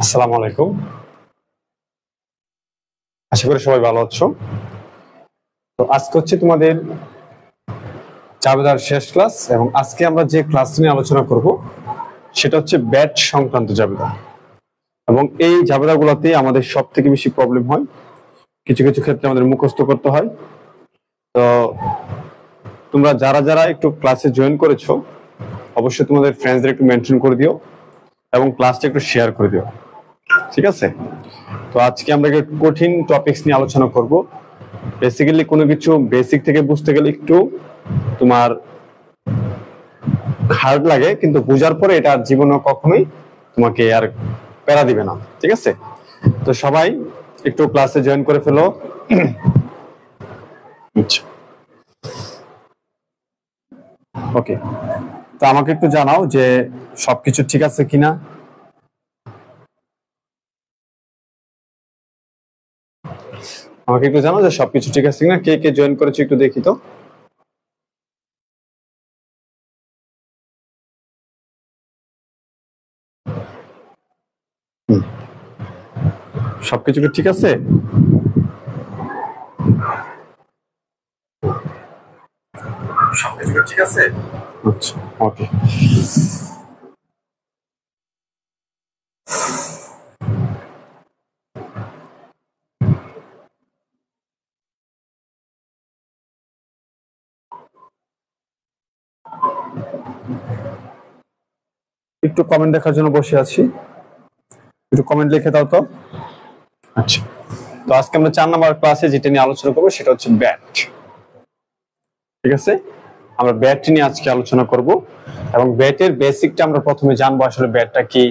আসসালামু আলাইকুম। আশা করি সবাই ভালো আছো। তো আজকে হচ্ছে তোমাদের জাবেদার শেষ ক্লাস, এবং আজকে আমরা যে ক্লাস নিয়ে আলোচনা করব সেটা হচ্ছে ব্যাট সংক্রান্ত জাবেদা। এবং এই জাবেদাগুলোতে আমাদের সব থেকে বেশি প্রবলেম হয়, কিছু কিছু ক্ষেত্রে আমাদের মুখস্থ করতে হয়। তো তোমরা যারা যারা একটু ক্লাসে জয়েন করেছো অবশ্যই তোমাদের ফ্রেন্ডসদের একটু মেনশন করে দিও এবং ক্লাসটা একটু শেয়ার করে দিও, ঠিক আছে? তো আজকে আমরা একটু কঠিন টপিকস নিয়ে আলোচনা করব। বেসিক্যালি কোনো কিছু বেসিক থেকে বুঝতে গেলে একটু তোমার হার্ড লাগে, কিন্তু বোঝার পরে এটা আর জীবনে কখনোই তোমাকে আর প্যারা দিবে না, ঠিক আছে? তো সবাই একটু ক্লাসে জয়েন করে ফেলো। আচ্ছা, ওকে। তো আমাকে একটু জানাও যে সবকিছু ঠিক আছে কিনা। আমাকে একটু জানাও যে সবকিছু ঠিক আছে কিনা, কে কে জয়েন করেছো একটু দেখি তো। সবকিছু কি ঠিক আছে? সবকিছু কি ঠিক আছে? আচ্ছা, ওকে। একটু কমেন্ট দেখার জন্য বসে আছি, একটু কমেন্ট লিখে দাও তো। আচ্ছা, তো আজকে আমরা 4 নম্বর ক্লাসে যেটা নিয়ে আলোচনা করবো সেটা হচ্ছে ব্যাট, ঠিক আছে? আমরা ব্যাট নিয়ে আজকে আলোচনা করব, এবং ব্যাটের বেসিকটা আমরা প্রথমে জানবো, আসলে ব্যাটটা কি,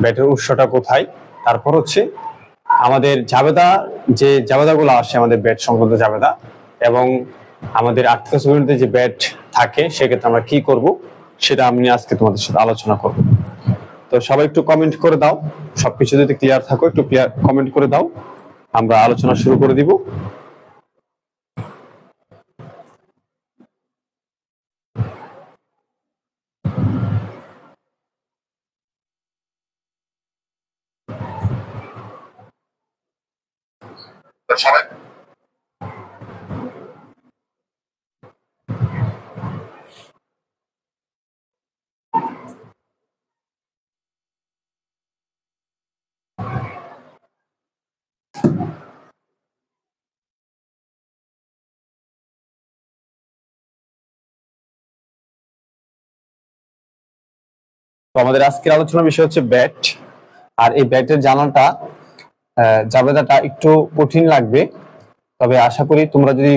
ব্যাটের উৎসটা কোথায়। তারপর হচ্ছে আমাদের জাবেদা, যে জাবেদাগুলো আসে আমাদের ব্যাট সংক্রান্ত জাবেদা, এবং আমাদের আর্থিক শ্রেণীতে যে ব্যাট থাকে সেক্ষেত্রে আমরা কি করব সেটা আমি আজকে তোমাদের সাথে আলোচনা করব। তো সবাই একটু কমেন্ট করে দাও, সবকিছু যদি ক্লিয়ার থাকো একটু ক্লিয়ার কমেন্ট করে দাও, আমরা আলোচনা শুরু করে দিব। সবাই তো আমাদের আজকের আলোচনার বিষয় হচ্ছে ব্যাট। আর এই ব্যাটের জানাটা জাবেদাটা একটু কঠিন লাগবে, তবে আশা করি তোমরা যদি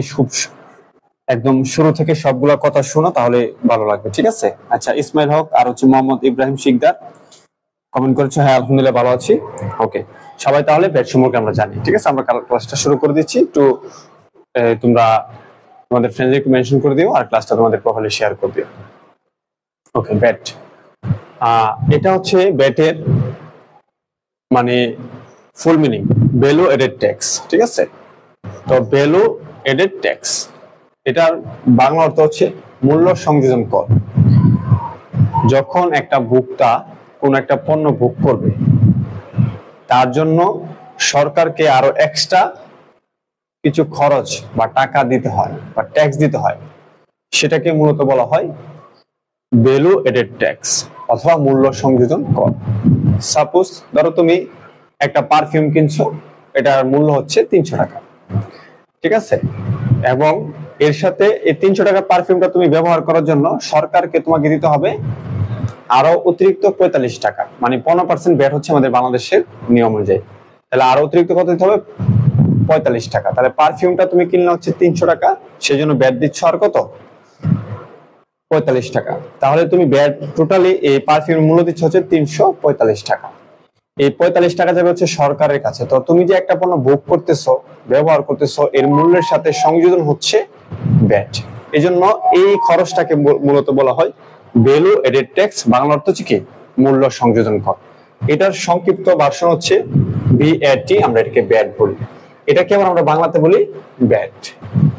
একদম শুরু থেকে সবগুলা কথা শোনো তাহলে ভালো লাগবে, ঠিক আছে? আচ্ছা, ইসমাইল হক আর হচ্ছে মোহাম্মদ ইব্রাহিম শিকদার কমেন্ট করেছে, হ্যাঁ আলহামদুলিল্লাহ ভালো আছি। ওকে, সবাই তাহলে ব্যাট সম্পর্কে আমরা জানি, ঠিক আছে? আমরা ক্লাসটা শুরু করে দিচ্ছি। একটু তোমরা তোমাদের ফ্রেন্ডদের একটু মেনশন করে দিও আর ক্লাসটা তোমাদের প্রোফাইলে শেয়ার করে দিও। ওকে, ব্যাট এটা হচ্ছে ব্যাটের মানে full meaning value aided tax, ঠিক আছে? তো ভ্যালু এডেড ট্যাক্স এটার বাংলা অর্থ হচ্ছে মূল্য সংযোজন কর। যখন একটা ভোক্তা কোন একটা পণ্য ভোগ করবে তার জন্য সরকারকে আরো এক্সট্রা কিছু খরচ বা টাকা দিতে হয় বা ট্যাক্স দিতে হয়, সেটাকে মূলত বলা হয় ভ্যালু এডেড ট্যাক্স অথবা মূল্য সংযোজন কর। সাপোজ ধরো তুমি একটা পারফিউম কিনছো, এটার মূল্য হচ্ছে 300 টাকা, ঠিক আছে? এবং এর সাথে এই 300 টাকার পারফিউমটা তুমি ব্যবহার করার জন্য সরকারকে তোমাকে দিতে হবে আরো অতিরিক্ত 45 টাকা, মানে 15% ভ্যাট হচ্ছে আমাদের বাংলাদেশের নিয়ম অনুযায়ী। তাহলে আরো অতিরিক্ত কত দিতে হবে? 45 টাকা। তাহলে পারফিউমটা তুমি কিনলে হচ্ছে 300 টাকা, সেই জন্য ভ্যাট দিচ্ছ আর কত? 45 টাকা। তাহলে তুমি ভ্যাট টোটালি এই পারফিউমের মূল্য দিচ্ছ হচ্ছে 345 টাকা। এই 45 টাকা যাবে হচ্ছে সরকারের কাছে। তো তুমি যে একটা পণ্য ভোগ করতেছো, ব্যবহার করতেছো, এর মূল্যের সাথে সংযোজন হচ্ছে ভ্যাট। এই জন্য এই খরচটাকে মূলত বলা হয় ভ্যালু এডেড ট্যাক্স, বাংলা অর্থ হচ্ছে কি মূল্য সংযোজন কর। এটার সংক্ষিপ্ত ভার্সন হচ্ছে ভিএটি, আমরা এটাকে ভ্যাট বলি। এটাকে আবার আমরা বাংলাতে বলি ভ্যাট,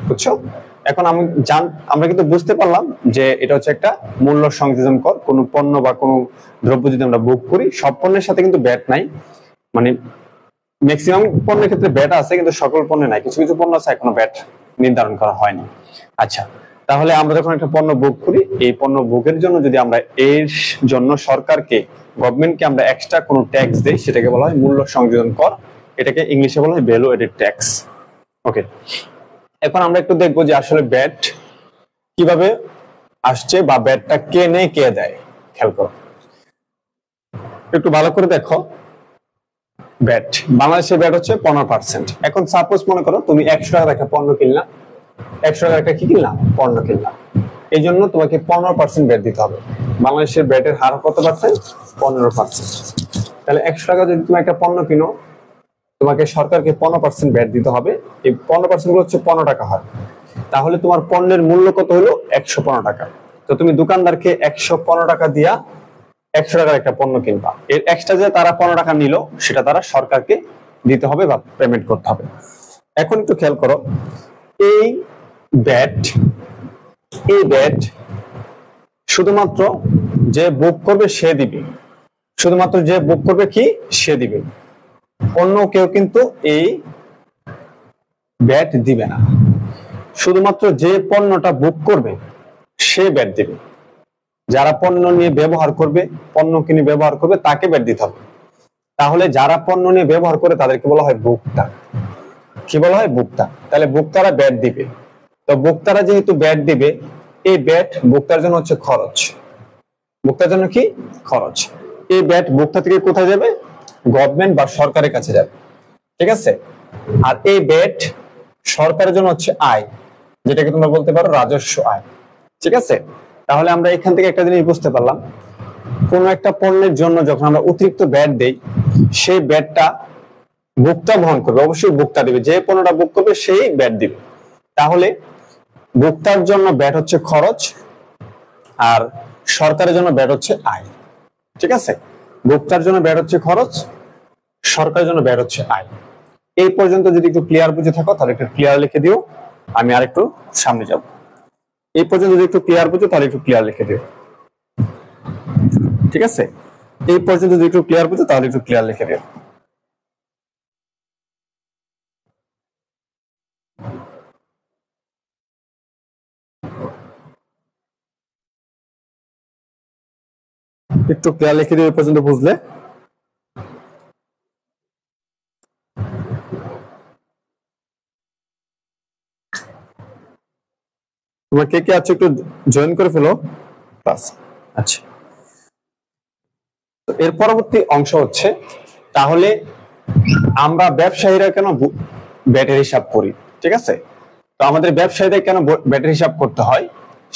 বুঝছো? এখন আমরা কিন্তু বুঝতে পারলাম যে এটা হচ্ছে একটা মূল্য সংযোজন কর। কোনো পণ্য বা কোনো দ্রব্য যদি আমরা ভোগ করি, সব পণ্যের সাথে কিন্তু ভ্যাট নাই, মানে ম্যাক্সিমাম পণ্যের ক্ষেত্রে ব্যাট আছে, কিন্তু সকল পণ্যে নাই, কিছু কিছু পণ্য আছে এখনো ব্যাট নির্ধারণ করা হয়নি। আচ্ছা, তাহলে আমরা যখন একটা পণ্য বুক করি, এই পণ্য বুকের জন্য যদি আমরা এর জন্য সরকারকে, গভর্নমেন্টকে আমরা এক্সট্রা কোনো ট্যাক্স দেই, সেটাকে বলা হয় মূল্য সংযোজন কর। এটাকে ইংলিশে বলা হয় ভ্যালু এডেড ট্যাক্স। ওকে, এখন আমরা একটু দেখবো যে আসলে ব্যাট কিভাবে আসছে বা ব্যাটটা কে নেয় কে দেয়। খেয়াল করো, একটু ভালো করে দেখো। ব্যাট, বাংলাদেশের ব্যাট হচ্ছে 15%। এখন সাপোজ মনে করো তুমি 100 টাকার একটা পণ্য কিনলা, 100 টাকার একটা কি কিনলাম, পণ্য কিনলাম, এই জন্য তোমাকে 15% ব্যাট দিতে হবে। বাংলাদেশের ব্যাটের হার কত পার্সেন্ট? 15%। তাহলে 100 টাকা যদি তুমি একটা পণ্য কিনো, তোমাকে সরকারকে 15% ব্যাট দিতে হবে। এই 15% গুলো হচ্ছে 15 টাকা হয়। তাহলে তোমার পণ্যের মূল্য কত হলো? 115 টাকা। তো তুমি দোকানদারকে 115 টাকা দিয়া 100 টাকার একটা পণ্য কিনবা, এর এক্সট্রা যে তারা 15 টাকা নিল, সেটা তারা সরকারকে দিতে হবে বা পেমেন্ট করতে হবে। এখন একটু খেয়াল করো, এই ব্যাট শুধুমাত্র যে বুক করবে সে দিবে, শুধুমাত্র যে বুক করবে কি সে দিবে, অন্য কেউ কিন্তু এই ব্যাট দিবে না। শুধুমাত্র যে পণ্যটা বুক করবে সে ব্যাট দিবে। যারা পণ্য নিয়ে ব্যবহার করবে, পণ্য কিনে ব্যবহার করবে, তাকে ব্যাট দিতে হবে। তাহলে যারা পণ্য নিয়ে ব্যবহার করে তাদেরকে বলা হয় ভোক্তা। কি বলা হয়? ভোক্তা। তাহলে ভোক্তারা ব্যাট দিবে। তো ভোক্তারা যেহেতু ব্যাট দিবে, এই ব্যাট ভোক্তার জন্য হচ্ছে খরচ। ভোক্তার জন্য কি? খরচ। এই ব্যাট ভোক্তা থেকে কোথায় যাবে? গভর্নমেন্ট বা সরকারের কাছে যাবে। ঠিক আছে? আর এই ব্যাট সরকারের জন্য হচ্ছে আয়, যেটাকে তোমরা বলতে পারো রাজস্ব আয়। ঠিক আছে? তাহলে আমরা এখান থেকে একটা জিনিস বুঝতে পারলাম, কোন একটা পণ্যের জন্য যখন আমরা অতিরিক্ত ব্যাট দেই, সেই ব্যাটটা ভোক্তা বহন করবে, অবশ্যই ভোক্তা দিবে। যে পণ্যটা বুক করবে সেই ব্যাট দিবে। তাহলে ভোক্তার জন্য ব্যাট হচ্ছে খরচ, আর সরকারের জন্য ব্যাট হচ্ছে আয়। ঠিক আছে? ভোক্তার জন্য ব্যাট হচ্ছে খরচ, সরকারের জন্য ব্যাট হচ্ছে আয়। এই পর্যন্ত যদি একটু ক্লিয়ার বুঝে থাকো তাহলে একটু ক্লিয়ার লিখে দিও, আমি আর একটু সামনে যাব। এই পর্যন্ত যদি একটু ক্লিয়ার বুঝো তাহলে একটু ক্লিয়ার লিখে দিও। ঠিক আছে? এই পর্যন্ত যদি একটু ক্লিয়ার বুঝো তাহলে একটু ক্লিয়ার লিখে দিও। একটু ক্লিয়ার লিখে দিও এই পর্যন্ত বুঝলে। তোমার কে কে আছে একটু জয়েন করে ফেলো ক্লাস। আচ্ছা, তো এর পরবর্তী অংশ হচ্ছে, তাহলে আমরা ব্যবসায়ীরা কেন ব্যাটের হিসাব করি? ঠিক আছে? তো আমাদের ব্যবসায়ীদের কেন ব্যাটের হিসাব করতে হয়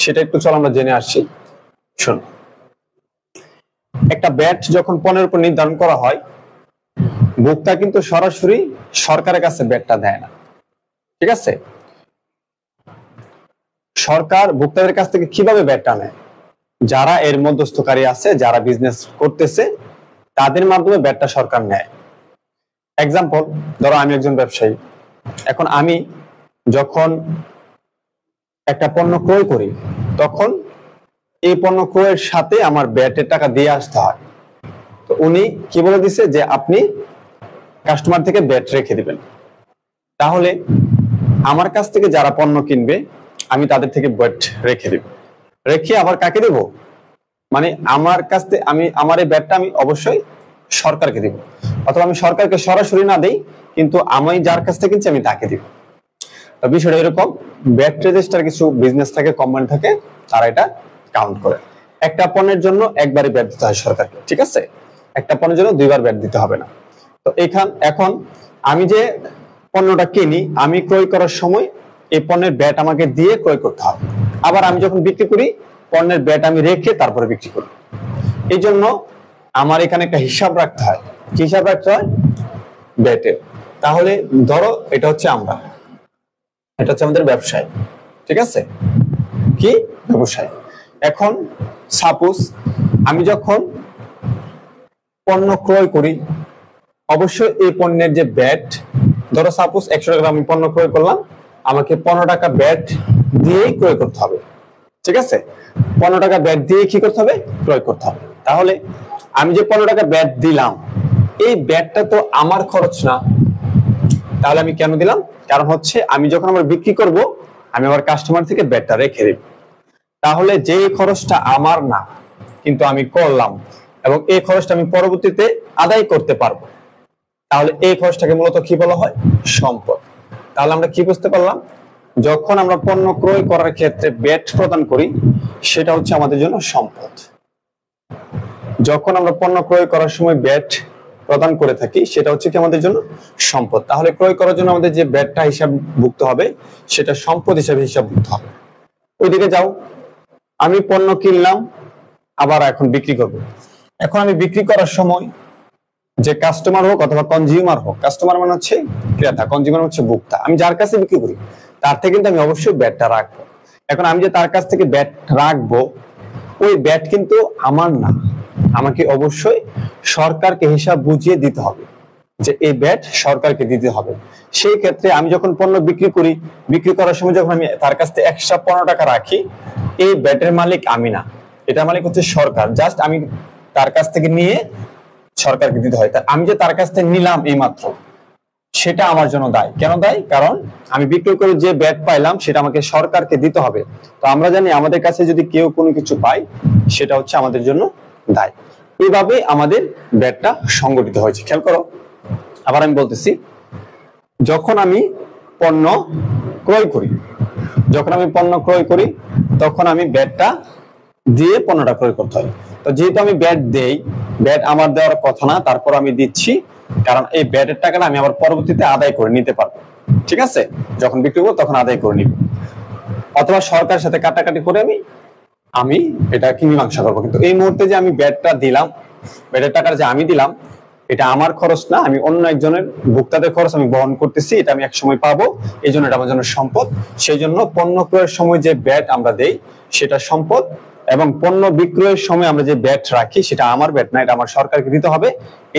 সেটা একটু চলো আমরা জেনে আসছি। শোনো, একটা ব্যাট যখন পণ্যের উপর নির্ধারণ করা হয়, ভোক্তা কিন্তু সরাসরি সরকারের কাছে ব্যাটটা দেয় না। ঠিক আছে? সরকার ভোক্তাদের কাছ থেকে কিভাবে ব্যাটটা নেয়? যারা এর মধ্যস্থকারী আছে, যারা বিজনেস করতেছে, তাদের মাধ্যমে ব্যাটটা সরকার নেয়। এক্সাম্পল, ধরো আমি একজন ব্যবসায়ী, এখন আমি যখন একটা পণ্য ক্রয় করি, তখন এই পণ্য ক্রয়ের সাথে আমার ব্যাটের টাকা দিয়ে আসতে হয়। তো উনি কি বলে দিছে যে আপনি কাস্টমার থেকে ব্যাট রেখে দিবেন। তাহলে আমার কাছ থেকে যারা পণ্য কিনবে, আমি তাদের থেকে ব্যাট রেখে দিব। রেখে আবার কাকে দেব? মানে আমার কাছ থেকে আমার এই ব্যাটটা আমি অবশ্যই সরকারকে দিব, অথবা আমি সরকারকে সরাসরি না দেই, কিন্তু আমি যার কাছ থেকে কিনছি আমি তাকে দিব। তো বিষয়টা এরকম, ব্যাট রেজিস্টার কিছু বিজনেস থাকে, কোম্পানি থাকে, তারা এটা কাউন্ট করে। একটা পণ্যের জন্য একবারই ব্যাট দিতে হয় সরকারকে। ঠিক আছে? একটা পণ্যের জন্য দুইবার ব্যাট দিতে হবে না। তো এখন আমি যে পণ্যটা কিনি, আমি ক্রয় করার সময় এই পণ্যের ব্যাট আমাকে দিয়ে ক্রয় করতে হবে। আবার আমি যখন বিক্রি করি, পণ্যের ব্যাট আমি রেখে তারপরে বিক্রি করি। এই জন্য আমার এখানে একটা হিসাব রাখতে হয়। কি হিসাব রাখতে হয়? ব্যাটের। তাহলে ধরো এটা হচ্ছে এটা হচ্ছে আমাদের ব্যবসায়। ঠিক আছে? কি ব্যবসায়? এখন সাপোজ আমি যখন পণ্য ক্রয় করি, অবশ্যই এই পণ্যের যে ব্যাট, ধরো সাপোজ 100 টাকা আমি পণ্য ক্রয় করলাম, আমাকে 15 টাকা ব্যাট দিয়েই ক্রয় করতে হবে। ঠিক আছে? 15 টাকা ব্যাট দিয়ে কি করতে হবে? ক্রয় করতে হবে। তাহলে আমি যে 15 টাকা ব্যাট দিলাম, এই ব্যাটটা তো আমার খরচ না, তাহলে আমি কেন দিলাম? কারণ হচ্ছে আমি যখন আমার বিক্রি করব আমি আমার কাস্টমার থেকে ব্যাটটা রেখে দেব। তাহলে যে খরচটা আমার না কিন্তু আমি করলাম এবং এই খরচটা আমি পরবর্তীতে আদায় করতে পারবো, তাহলে এই খরচটাকে মূলত কি বলা হয়? সম্পদ। তাহলে আমরা কি বুঝতে পারলাম? যখন আমরা পণ্য ক্রয় করার ক্ষেত্রে ব্যাট প্রদান করি সেটা হচ্ছে আমাদের জন্য সম্পদ। যখন আমরা পণ্য ক্রয় করার সময় ব্যাট প্রদান করে থাকি সেটা হচ্ছে কি আমাদের জন্য সম্পদ। তাহলে ক্রয় করার জন্য আমাদের যে ব্যাটটা হিসাবভুক্ত হবে সেটা সম্পদ হিসাবে হিসাবভুক্ত হবে। ওইদিকে যাও, আমি পণ্য কিনলাম, আবার এখন বিক্রি করব। এখন আমি বিক্রি করার সময় যে কাস্টমার হোক অথবা কনজিউমার হোক, কাস্টমার মানে হচ্ছে ক্রেতা, কনজিউমার হচ্ছে ভোক্তা, আমি যার কাছে বিক্রি করি তার থেকে কিন্তু আমি অবশ্যই ব্যাটটা রাখবো। এখন আমি যে তার কাছ থেকে ব্যাট রাখবো, ওই ব্যাট কিন্তু আমার না, আমাকে অবশ্যই সরকারকে হিসাব বুঝিয়ে দিতে হবে যে এই ব্যাট সরকারকে দিতে হবে। সেই ক্ষেত্রে আমি যখন পণ্য বিক্রি করি, বিক্রি করার সময় যখন আমি তার কাছ থেকে এক্সট্রা 15 টাকা রাখি, এই ব্যাটের মালিক আমি না, এটার মালিক হচ্ছে সরকার। জাস্ট আমি তার কাছ থেকে নিয়ে সরকারকে দিতে হয়। তা আমি যে তার কাছ থেকে নিলাম এই মাত্র, সেটা আমার জন্য দায়। কেন দায়? কারণ আমি বিক্রি করে যে ব্যাট পাইলাম সেটা আমাকে সরকারকে দিতে হবে। তো আমরা জানি আমাদের কাছে যদি কেউ কোনো কিছু পায় সেটা হচ্ছে আমাদের জন্য দায়। এইভাবে আমাদের ব্যাটটা সংগঠিত হয়েছে, খেয়াল করো। আবার আমি বলতেছি, যখন আমি পণ্য ক্রয় করি, যখন আমি পণ্য ক্রয় করি তখন আমি ব্যাটটা দিয়ে পণ্যটা ক্রয় করতে হয়। তো যেহেতু আমি ব্যাট দেই, ব্যাট আমার দেওয়ার কথা না, তারপর আমি দিচ্ছি, কারণ এই ব্যাটের টাকাটা আমি আবার পরবর্তীতে আদায় করে নিতে পারবো। ঠিক আছে, যখন বিক্রি করবো তখন আদায় করে নিব, অথবা সরকারের সাথে কাটাকাটি করে আমি আমি এটা কি মীমাংসা করবো। কিন্তু এই মুহূর্তে যে আমি ব্যাটটা দিলাম, ব্যাটের টাকাটা যে আমি দিলাম, এটা আমার খরচ না, আমি অন্য একজনের ভোক্তাদের খরচ আমি বহন করতেছি, এটা আমি এক সময় পাবো, এই জন্য এটা আমার জন্য সম্পদ। সেই জন্য পণ্য ক্রয়ের সময় যে ব্যাট আমরা দেই সেটা সম্পদ, এবং পণ্য বিক্রয়ের সময় আমরা যে ব্যাট রাখি সেটা আমার ব্যাট না, এটা আমার সরকারকে দিতে হবে,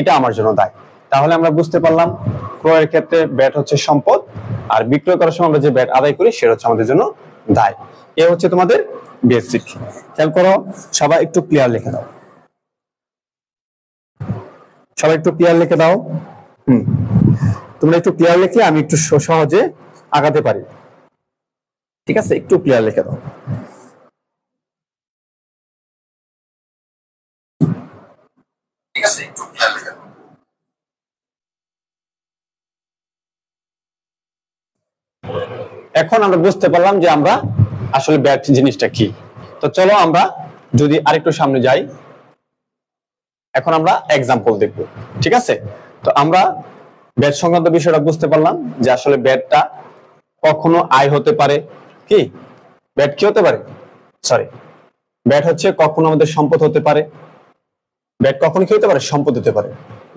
এটা আমার জন্য দায়। তাহলে আমরা বুঝতে পারলাম ক্রয়ের ক্ষেত্রে ব্যাট হচ্ছে সম্পদ, আর বিক্রয় করার সময় আমরা যে ব্যাট আদায় করি সেটা হচ্ছে আমাদের জন্য দায়। এ হচ্ছে তোমাদের বেসিক। খেয়াল করো, সবাই একটু ক্লিয়ার লিখে দাও, সবাই একটু ক্লিয়ার লিখে দাও। তোমরা একটু ক্লিয়ার লিখলে আমি একটু সহজে আগাতে পারি। ঠিক আছে, একটু ক্লিয়ার লিখে দাও। ঠিক আছে, একটু ক্লিয়ার লিখে দাও। এখন আমরা বুঝতে পারলাম যে আমরা আসলে ব্যাট জিনিসটা কি। তো চলো আমরা যদি আরেকটু সামনে যাই, এখন আমরা এক্সাম্পল দেখব। ঠিক আছে, তো আমরা ব্যাট সংক্রান্ত বিষয়টা বুঝতে পারলাম যে আসলে ব্যাটটা কখনো আয় হতে পারে, কি ব্যাট কি হতে পারে, সরি, ব্যাট হচ্ছে কখনো আমাদের সম্পদ হতে পারে। ব্যাট কখনো কি হতে পারে? সম্পদ হতে পারে।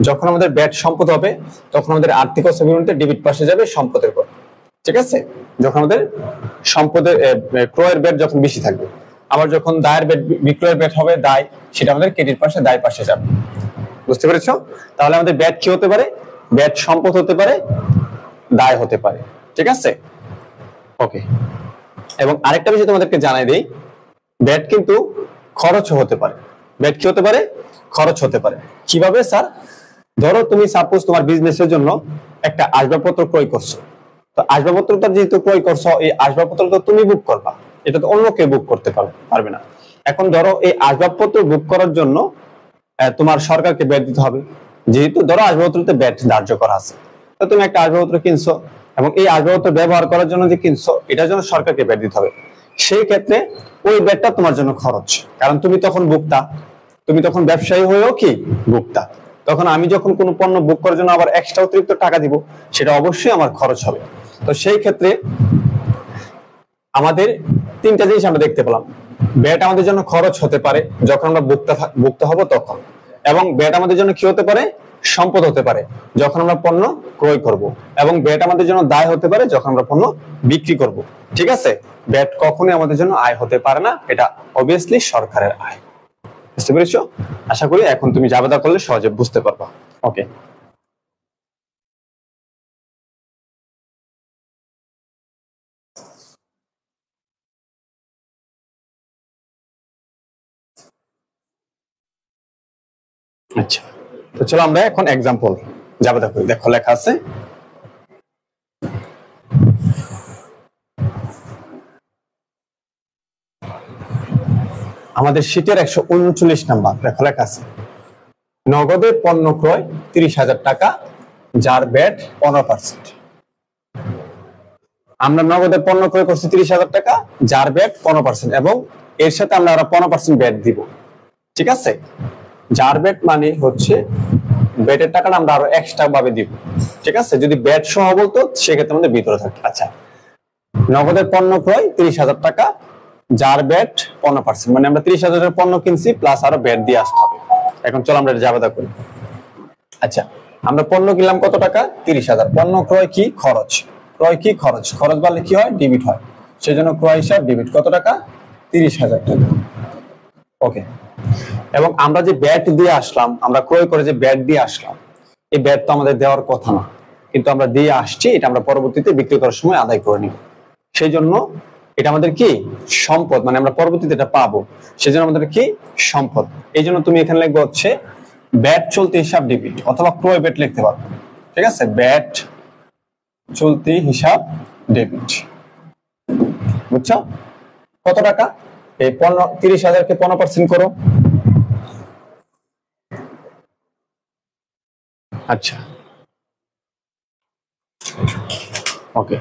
যখন আমাদের ব্যাট সম্পদ হবে তখন আমাদের আর্থিক অবস্থা বিবরণীতে ডেবিট পাশে যাবে সম্পদের পর। ঠিক আছে, যখন আমাদের সম্পদের ক্রয়ের ব্যাট যখন বেশি থাকবে। আবার যখন দায়ের ব্যাট, বিক্রয়ের ব্যাট হবে দায়, সেটা আমাদের ক্রেডিট পাশে, দায় পাশে যাবে। বুঝতে পেরেছো? তাহলে আমাদের ব্যাট কি হতে পারে? ব্যাট সম্পদ হতে পারে, দায় হতে পারে। ঠিক আছে, ওকে। এবং আরেকটা বিষয় তোমাদেরকে জানাই দেই, ব্যাট কিন্তু খরচ হতে পারে। ব্যাট কি হতে পারে? খরচ হতে পারে। কিভাবে স্যার? ধরো তুমি সাপোজ তোমার বিজনেসের জন্য একটা আসবাবপত্র ক্রয় করছো, তো আসবাবপত্রটা যেহেতু ক্রয় করছো, এই আসবাবপত্র তো তুমি বুক করবা, এটা তো অন্য কেউ বুক করতে পারবে না। এখন ধরো এই আসবাবপত্র বুক করার জন্য তোমার সরকারকে ব্যাট দিতে হবে, যেহেতু ধরো আসবাবপত্রতে ব্যাট ধার্য করা আছে। তো তুমি একটা আসবাবপত্র কিনছো এবং এই আসবাবপত্র ব্যবহার করার জন্য যে কিনছো এটার জন্য সরকারকে ব্যাট দিতে হবে। সেই ক্ষেত্রে ওই ব্যাটটা তোমার জন্য খরচ, কারণ তুমি তখন ভোক্তা, তুমি তখন ব্যবসায়ী হয়েও কি ভোক্তা। তখন আমি যখন কোনো পণ্য বুক করার জন্য আবার এক্সট্রা অতিরিক্ত টাকা দিব, সেটা অবশ্যই আমার খরচ হবে। তো সেই ক্ষেত্রে আমাদের তিনটা জিনিস আমরা দেখতে পেলাম। ব্যাট আমাদের জন্য খরচ হতে পারে যখন আমরা ভোক্তা হব তখন, এবং ব্যাট আমাদের জন্য কি হতে পারে? সম্পদ হতে পারে যখন আমরা পণ্য ক্রয় করব, এবং ব্যাট আমাদের জন্য দায় হতে পারে যখন আমরা পণ্য বিক্রি করব। ঠিক আছে, ব্যাট কখনোই আমাদের জন্য আয় হতে পারে না, এটা অবভিয়াসলি সরকারের আয়। বুঝতে পেরেছো? আশা করি এখন তুমি জাবেদা করলে সহজে বুঝতে পারবা। ওকে, আচ্ছা। তো চলো আমরা এখন এক্সাম্পল যাবে, দেখো দেখো লেখা আছে আমাদের শীটের 139 নাম্বার, দেখো লেখা আছে নগদে পণ্য ক্রয় 30,000 টাকা, যার ব্যাট 15%। আমরা নগদে পণ্য ক্রয় করছি 30,000 টাকা, যার ব্যাট 15%, এবং এর সাথে আমরা আরো 15% ব্যাট দিব। ঠিক আছে, যার ব্যাট মানে হচ্ছে ব্যাটের টাকাটা আমরা আরো এক্সট্রা ভাবে দিব। ঠিক আছে, যদি ব্যাট সহ বলতো সেক্ষেত্রে আমাদের ভিতরে থাকতো। আচ্ছা, নগদের পণ্য ক্রয় 30,000 টাকা, যার ব্যাট 15%, মানে আমরা 30,000 এর পণ্য কিনছি প্লাস আরো ব্যাট দিয়ে আসতে হবে। এখন চলো আমরা এটা জাবেদা করি। আচ্ছা, আমরা পণ্য কিনলাম কত টাকা? 30,000। পণ্য ক্রয় কি? খরচ। ক্রয় কি? খরচ। খরচ বাড়লে কি হয়? ডেবিট হয়। সেজন্য ক্রয় হিসাব ডেবিট। কত টাকা? 30,000 টাকা। ওকে, এবং আমরা যে ব্যাট দিয়ে আসলাম, আমরা ক্রয় করে যে ব্যাট দিয়ে আসলাম, এই ব্যাট তো আমাদের দেওয়ার কথা না, কিন্তু আমরা দিয়ে আসছি, এটা আমরা পরবর্তীতে বিক্রি করার সময় আদায় করে নিব। সেই জন্য এটা আমাদের কি? সম্পদ, মানে আমরা পরবর্তীতে এটা পাবো, সেজন্য আমাদের কি? সম্পদ। এই জন্য তুমি এখানে লিখবে হচ্ছে ব্যাট চলতি হিসাব ডেবিট, অথবা ক্রয় ব্যাট লিখতে পারো। ঠিক আছে, ব্যাট চলতি হিসাব ডেবিট। বুঝছো? কত টাকা? এই 30,000 কে 15% করো। আচ্ছা, ওকে,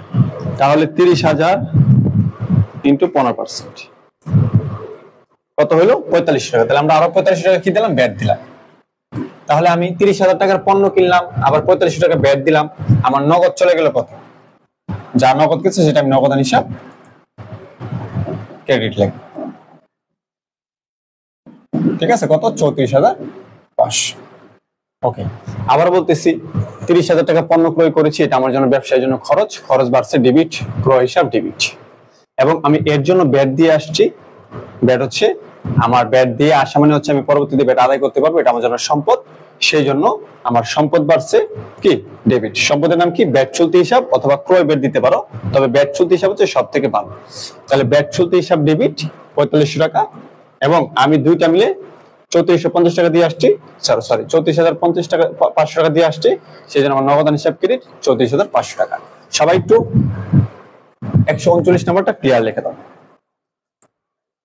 তাহলে 30,000 ইন্টু 15% কত হলো? 45 টাকা। তাহলে আমরা আরো 45 টাকা কি দিলাম? ব্যাট দিলাম। তাহলে আমি 30,000 টাকার পণ্য কিনলাম, আবার 45 টাকা ব্যাট দিলাম, আমার নগদ চলে গেল কত? যা নগদ কিছু সেটা আমি নগদান হিসাব ক্রেডিট লিখব। ঠিক আছে, কত? 34,500। ওকে, আবার বলতেছি 30,000 টাকা পণ্য ক্রয় করেছি, এটা আমার জন্য ব্যবসায়ের জন্য খরচ, খরচ বাড়ছে ডেবিট, ক্রয় হিসাব ডেবিট। এবং আমি এর জন্য ব্যাট দিয়ে আসছি, ব্যাট হচ্ছে আমার ব্যাট দিয়ে আসা মানে হচ্ছে আমি পরবর্তীতে ব্যাট আদায় করতে পারবো, এটা আমার জন্য সম্পদ, সেই জন্য আমার সম্পদ বাড়ছে কি? ডেবিট। সম্পদের নাম কি? ব্যাট চলতি হিসাব, অথবা ক্রয় ব্যাট দিতে পারো, তবে ব্যাট চলতি হিসাব হচ্ছে সব থেকে ভালো। তাহলে ব্যাট চলতি হিসাব ডেবিট 4500 টাকা, এবং আমি দুইটা মিলে 3450 টাকা দিয়ে আসছি, সরি 34,050 টাকা 500 টাকা দিয়ে আসছি, সেই জন্য আমার নগদান হিসাব ক্রেডিট 34,500 টাকা। সবাই একটু 139 নাম্বারটা ক্লিয়ার লিখে দাও।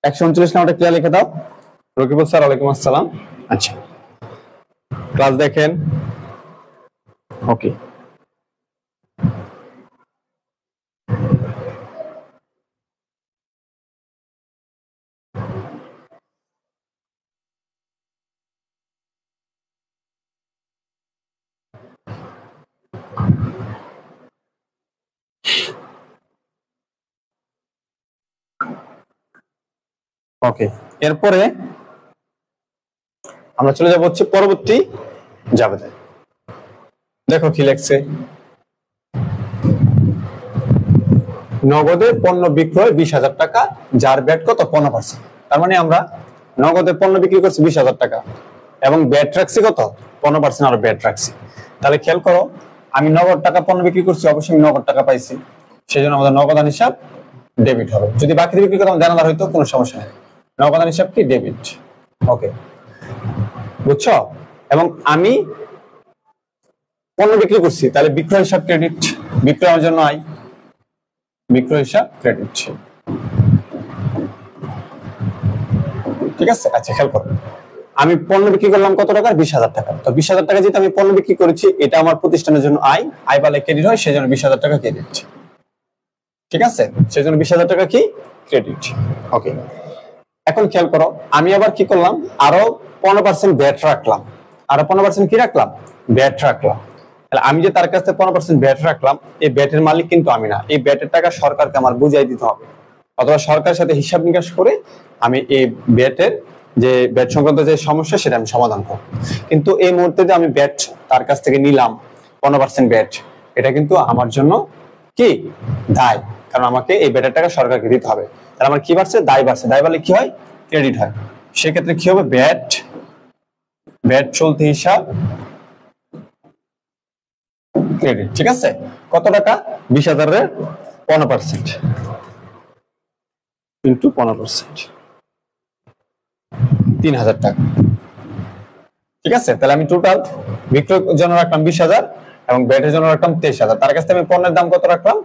139 নাম্বারটা ক্লিয়ার লিখে দাও। রকিবুল স্যার, ওয়ালাইকুম আসসালাম। আচ্ছা, ক্লাস দেখেন। ওকে, ওকে, এরপরে আমরা চলে যাব হচ্ছে পরবর্তী জাবেদা। দেখো কি লেখছে, নগদে পণ্য বিক্রয় 20,000 টাকা, যার ব্যাট কত? 15%। তার মানে আমরা নগদে পণ্য বিক্রি করছি 20,000 টাকা, এবং ব্যাট রাখছি কত? 15% আরো ব্যাট রাখছি। তাহলে খেয়াল করো, আমি নগদ টাকা পণ্য বিক্রি করছি, অবশ্যই আমি নগদ টাকা পাইছি, সেই জন্য আমাদের নগদান হিসাব ডেবিট হবে। যদি বাকি বিক্রি করতাম দেনাদার হইতো, কোনো সমস্যা নেই। নগদান হিসাব কি? ডেবিট। ওকে, বুঝছো? এবং আমি পণ্য বিক্রি করছি, তাহলে বিক্রয় হিসাব ক্রেডিট। বিক্রয় আমার জন্য আয়, বিক্রয় হিসাব ক্রেডিট। ঠিক আছে, আচ্ছা খেয়াল করো, আমি পণ্য বিক্রি করলাম কত টাকা? 20,000 টাকা। তো 20,000 টাকা যেটা আমি পণ্য বিক্রি করেছি, এটা আমার প্রতিষ্ঠানের জন্য আয়, আয় বালে ক্রেডিট হয়, সেই জন্য 20,000 টাকা ক্রেডিট। ঠিক আছে, সেই জন্য 20,000 টাকা কি? ক্রেডিট। ওকে, এখন খেয়াল করো, আমি আবার কি করলাম? আরো 15% ব্যাট রাখলাম। আরো 15% কি রাখলাম? ব্যাট রাখলাম। তাহলে আমি যে তার কাছ থেকে 15% ব্যাট রাখলাম, এই ব্যাটের মালিক কিন্তু আমি না। এই ব্যাটের টাকা সরকারকে আমার বুঝাই দিতে হবে, অথবা সরকারের সাথে হিসাব নিকাশ করে আমি এই ব্যাটের যে ব্যাট সংক্রান্ত যে সমস্যা, সেটা আমি সমাধান করব। কিন্তু এই মুহূর্তে যে আমি ব্যাট তার কাছ থেকে নিলাম 15% ব্যাট, এটা কিন্তু আমার জন্য কি? দায়, কারণ আমাকে এই ব্যাটের টাকা সরকারকে দিতে হবে। তাহলে আমার কি বাড়ছে? দায় বাড়ছে। দায় বাড়লে কি হয়? ক্রেডিট হয়। সেক্ষেত্রে কি হবে? ব্যাট, ব্যাট চলতি হিসাব ক্রেডিট। ঠিক আছে, কত টাকা? 20,000 এর 15% ইন্টু 15%, 3,000 টাকা। ঠিক আছে, তাহলে আমি টোটাল বিক্রয়ের জন্য রাখলাম 20,000 এবং ব্যাটের জন্য রাখলাম 23,000। তার কাছ থেকে আমি পণ্যের দাম কত রাখলাম?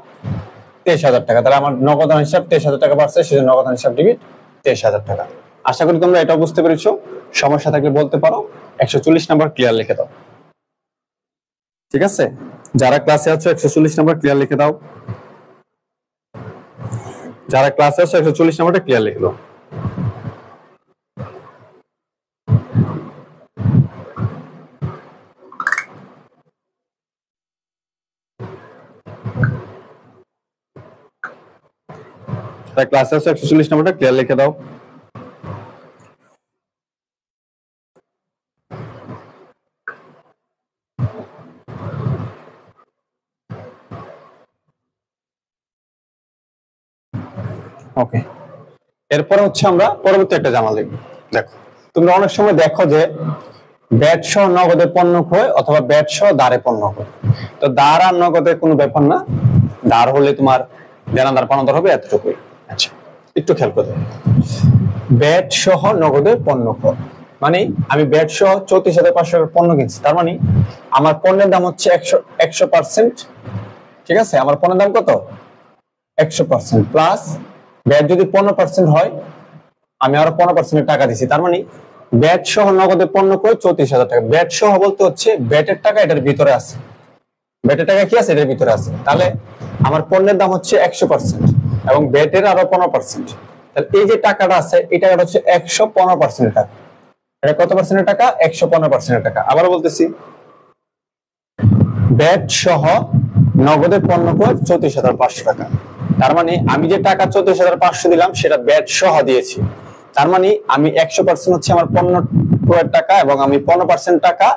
23,000 টাকা। তাহলে আমার নগদান হিসাব 23,000 টাকা বাড়ছে, সেজন্য নগদান হিসাব ডেবিট 23,000 টাকা। আশা করি তোমরা এটা বুঝতে পেরেছো। সমস্যা থাকলে বলতে পারো। 140 নাম্বার ক্লিয়ার লিখে দাও। ঠিক আছে, যারা ক্লাসে আছো 140 নাম্বার ক্লিয়ার লিখে দাও। যারা ক্লাসে আছো 140 নাম্বারটা ক্লিয়ার লিখে দাও। ক্লাসে আছো 140 নাম্বারটা ক্লিয়ার লিখে দাও। ওকে, এরপর হচ্ছে আমরা পরবর্তী একটা জামা লিখব। দেখো, তোমরা অনেক সময় দেখো যে ব্যাট সহ নগদে পণ্য ক্রয় অথবা ব্যাট সহ দাঁড়ে পণ্য ক্রয়। তো দাঁড় আর নগদের কোনো ব্যাপার না, দাঁড় হলে তোমার দেনাদার পাওনাদার হবে এতটুকুই। আচ্ছা, একটু খেয়াল করে ব্যাট সহ নগদে পণ্য ক্রয় মানে আমি ব্যাট সহ 34,500 টাকার পণ্য কিনছি, তার মানে আমার পণ্যের দাম হচ্ছে 100%। ঠিক আছে, আমার পণ্যের দাম কত? 100% প্লাস ব্যাট যদি 15% হয়, আমি আরো 15% টাকা দিছি, তার মানে ব্যাট সহ নগদে পণ্য করে 34,000 টাকা। ব্যাট সহ বলতে হচ্ছে ব্যাটের টাকা এটার ভিতরে আছে, ব্যাটের টাকা কি আছে এটার ভিতরে আছে। তাহলে আমার পণ্যের দাম হচ্ছে 100% এবং ব্যাটের আরো 15%। তাহলে এই যে টাকাটা আছে, এই টাকাটা হচ্ছে 115% টাকা। এটা কত পার্সেন্টের টাকা? 115% টাকা। আবার বলতেছি, ব্যাট সহ নগদে পণ্য করে 34,500 টাকা। তার মানে আমি যে টাকা 34,500 দিলাম সেটা ব্যাট সহ দিয়েছি। তার মানে আমি 100% হচ্ছে আমার পণ্য ক্রয়ের টাকা এবং আমি 15% টাকা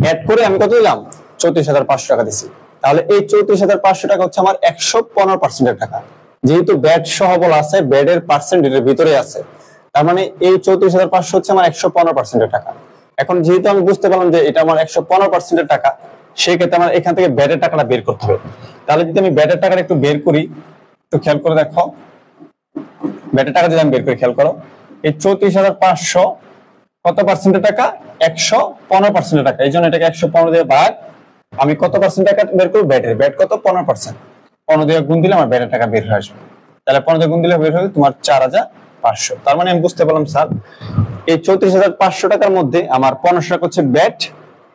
অ্যাড করে আমি কত দিলাম? 34,500 টাকা দিছি। তাহলে এই 34,500 টাকা হচ্ছে আমার 115% টাকা। যেহেতু ব্যাট সহ বলা আছে, ব্যাটের পার্সেন্ট এর ভিতরে আছে, তার মানে এই 34,500 হচ্ছে আমার 115% টাকা। এখন যেহেতু আমি বুঝতে পারলাম যে এটা আমার 115% টাকা, সেই ক্ষেত্রে আমার এখান থেকে ব্যাটের টাকাটা বের করতে হবে। তাহলে যদি আমি ব্যাটের টাকাটা একটু বের করি, একটু খেয়াল করে দেখো, ব্যাটের টাকা যদি আমি বের করি, খেয়াল করো, এই 34,500 কত পার্সেন্টের টাকা? 115% টাকা। এই জন্য এটাকে 115 দিয়ে ভাগ, আমি কত পার্সেন্ট টাকা বের করবো? ব্যাটের, ব্যাট কত? 15%। 15 দিয়ে গুণ দিলে আমার ব্যাটের টাকা বের হয়ে আসবে। তাহলে 15 দিয়ে গুণ দিলে বের হবে তোমার 4,500। তার মানে আমি বুঝতে পারলাম স্যার, এই 34,500 টাকার মধ্যে আমার 1500 টাকা হচ্ছে ব্যাট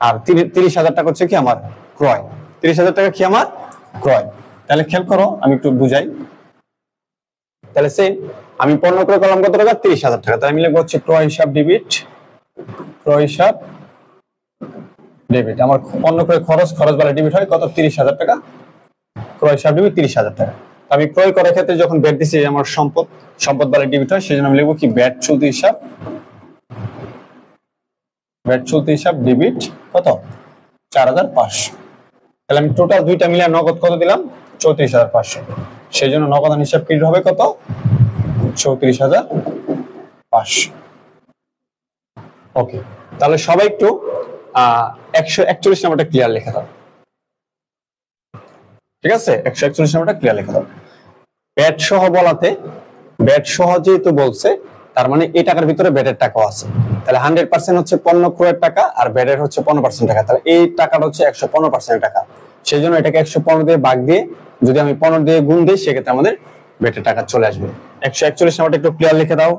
আর 30,000 টাকা হচ্ছে কি আমার ক্রয়। 30,000 টাকা কি আমার ক্রয়। তাহলে খেয়াল করো, আমি একটু বুঝাই। তাহলে সেম আমি পণ্য ক্রয় করলাম কত টাকা? 30,000 টাকা। তাহলে আমি লিখবো হচ্ছে ক্রয় হিসাব ডেবিট, ক্রয় হিসাব ডেবিট। আমার পণ্য ক্রয় খরচ, খরচ বাড়ে ডেবিট হয় কত? 30,000 টাকা। ক্রয় হিসাব ডেবিট 30,000 টাকা। আমি ক্রয় করার ক্ষেত্রে যখন ব্যাট দিছি, আমার সম্পদ, সম্পদ বাড়ে ডেবিট হয়, সেজন্য আমি লিখবো কি ব্যাট চলতি হিসাব, ব্যাট চলতি হিসাব ডেবিট কত? 4,500। তাহলে আমি টোটাল দুইটা মিলে নগদ কত দিলাম? 34,500। সেই জন্য নগদান হিসাব কি হবে? কত? 34,500। ওকে, তাহলে সবাই একটু 141 নাম্বারটা ক্লিয়ার লিখে দাও। ঠিক আছে, 141 নাম্বারটা ক্লিয়ার লিখে দাও। ব্যাট সহ বলাতে, ব্যাট সহ যেহেতু বলছে, তার মানে এই টাকার ভিতরে ব্যাটের টাকাও আছে। তাহলে 100% হচ্ছে পণ্য ক্রয়ের টাকা আর ব্যাটের হচ্ছে 15% টাকা। তাহলে এই টাকাটা হচ্ছে 115% টাকা। সেই জন্য এটাকে 115 দিয়ে ভাগ দিয়ে যদি আমি 15 দিয়ে গুণ দিই, সেক্ষেত্রে আমাদের ব্যাটের টাকা চলে আসবে। 141 নাম্বারটা একটু ক্লিয়ার লিখে দাও।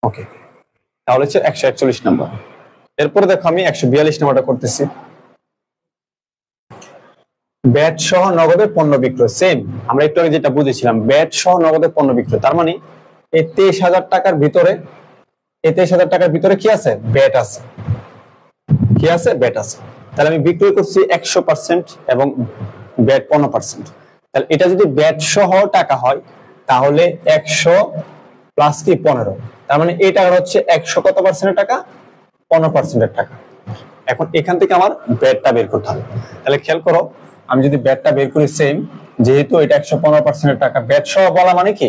ওকে, তাহলে হচ্ছে 141 নাম্বার। এরপরে দেখো আমি 142 নাম্বারটা করতেছি। ব্যাট সহ নগদে পণ্য বিক্রয়। সেম আমরা একটু আগে যেটা বুঝেছিলাম, ব্যাট সহ নগদে পণ্য বিক্রয়। তার মানে এই 23,000 টাকার ভিতরে, এই 23,000 টাকার ভিতরে কি আছে? ব্যাট আছে। কি আছে? ব্যাট আছে। তাহলে আমি বিক্রয় করছি 100% এবং ব্যাট 15%। তাহলে এটা যদি ব্যাট সহ টাকা হয়, তাহলে 100 প্লাস কি 15। তার মানে এই টাকা হচ্ছে 100 কত পার্সেন্টের টাকা? 15% টাকা। এখন এখান থেকে আমার ব্যাটটা বের করতে হবে। তাহলে খেয়াল করো, আমি যদি ব্যাটটা বের করি, সেম যেহেতু এটা 115% টাকা, ব্যাট সহ বলা মানে কি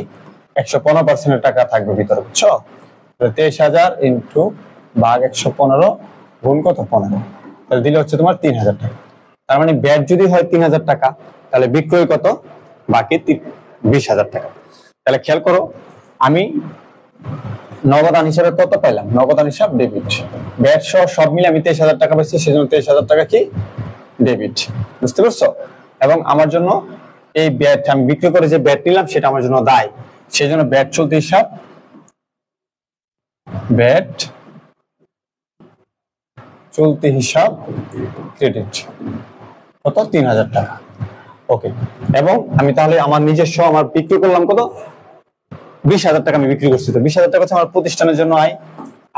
115% টাকা থাকবে ভিতরে, বুঝছো? 23,000 ইন্টু ভাগ 115 গুণ কত? 15। তাহলে দিলে হচ্ছে তোমার 3,000 টাকা। তার মানে ব্যাট যদি হয় 3000 টাকা, তাহলে বিক্রয় কত? বাকি 20,000 টাকা। তাহলে খেয়াল করো, আমি নগদান হিসাবে কত পাইলাম? নগদান হিসাব ডেবিট। ব্যাট সহ সব মিলে আমি 23,000 টাকা পাইছি, সেজন্য 23,000 টাকা কি ডেবিট। বুঝতে পারছো? এবং আমার জন্য এই ব্যাট আমি বিক্রি করে যে ব্যাট নিলাম সেটা আমার জন্য দায়, সেই জন্য ব্যাট চলতি হিসাব, ব্যাট চলতি হিসাব ক্রেডিট কত? 3,000 টাকা। ওকে, এবং আমি তাহলে আমার নিজস্ব আমার বিক্রি করলাম কত? 20,000 টাকা আমি বিক্রি করছি। তো 20,000 টাকা হচ্ছে আমার প্রতিষ্ঠানের জন্য আয়,